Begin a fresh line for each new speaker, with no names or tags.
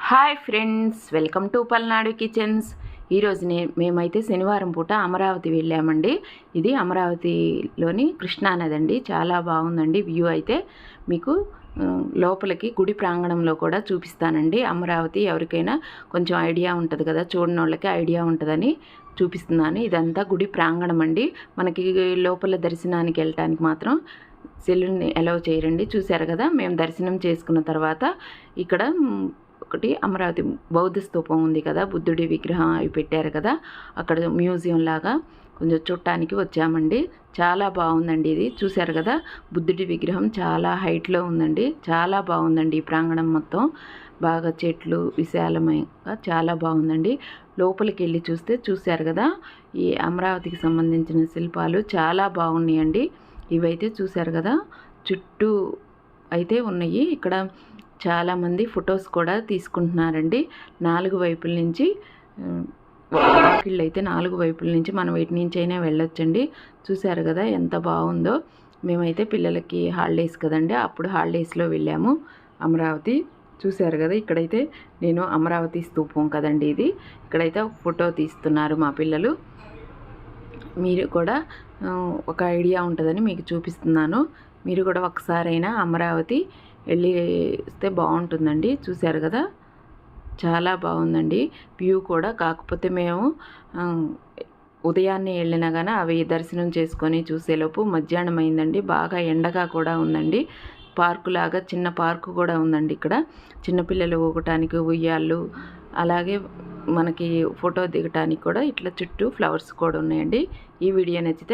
Hi friends, welcome to Palnadu kitchens. ఈరోజు మేమైతే శనివారం పూట అమరావతి వెళ్ళామండి. ఇది అమరావతిలోని కృష్ణానది అండి. చాలా బాగుందండి వ్యూ. అయితే మీకు లోపలికి గుడి ప్రాంగణంలో కూడా చూపిస్తానండి. అమరావతి ఎవరికైనా కొంచెం ఐడియా ఉంటుంది కదా, చూడని వాళ్ళకి ఐడియా ఉంటుందని చూపిస్తున్నాను. ఇదంతా గుడి ప్రాంగణం అండి. మనకి లోపల దర్శనానికి వెళ్ళటానికి మాత్రం సెల్లుని అలౌ చేయరండి. చూశారు కదా, మేము దర్శనం చేసుకున్న తర్వాత ఇక్కడ ఒకటి అమరావతి బౌద్ధ స్తూపం ఉంది కదా, బుద్ధుడి విగ్రహం అవి పెట్టారు కదా, అక్కడ మ్యూజియం లాగా కొంచెం చూడటానికి వచ్చామండి. చాలా బాగుందండి. ఇది చూశారు కదా, బుద్ధుడి విగ్రహం చాలా హైట్లో ఉందండి. చాలా బాగుందండి ఈ ప్రాంగణం మొత్తం. బాగా చెట్లు విశాలమైగా చాలా బాగుందండి. లోపలికి వెళ్ళి చూస్తే చూశారు కదా, ఈ అమరావతికి సంబంధించిన శిల్పాలు చాలా బాగున్నాయండి. ఇవైతే చూశారు కదా, చుట్టూ అయితే ఉన్నాయి. ఇక్కడ చాలామంది ఫొటోస్ కూడా తీసుకుంటున్నారండి. 4 వైపుల నుంచి వాకిళ్ళు అయితే 4 వైపుల నుంచి మనం వీటి నుంచి అయినా వెళ్ళొచ్చండి. చూశారు కదా ఎంత బాగుందో. మేమైతే పిల్లలకి హాలిడేస్ కదండి, అప్పుడు హాలిడేస్లో వెళ్ళాము అమరావతి. చూశారు కదా, ఇక్కడైతే నేను అమరావతి స్తూపం కదండి ఇది. ఇక్కడైతే ఫోటో తీస్తున్నారు మా పిల్లలు. మీరు కూడా ఒక ఐడియా ఉంటుందని మీకు చూపిస్తున్నాను. మీరు కూడా ఒకసారైనా అమరావతి వెళ్ళిస్తే బాగుంటుందండి. చూశారు కదా, చాలా బాగుందండి వ్యూ కూడా. కాకపోతే మేము ఉదయాన్నే వెళ్ళినా కానీ అవి దర్శనం చేసుకొని చూసేలోపు మధ్యాహ్నం అయిందండి. బాగా ఎండగా కూడా ఉందండి. పార్కు లాగా చిన్న పార్కు కూడా ఉందండి ఇక్కడ. చిన్నపిల్లలు ఊగటానికి ఉయ్యాళ్ళు, అలాగే మనకి ఫోటో దిగటానికి కూడా ఇట్లా చుట్టూ ఫ్లవర్స్ కూడా ఉన్నాయండి. ఈ వీడియో నచ్చితే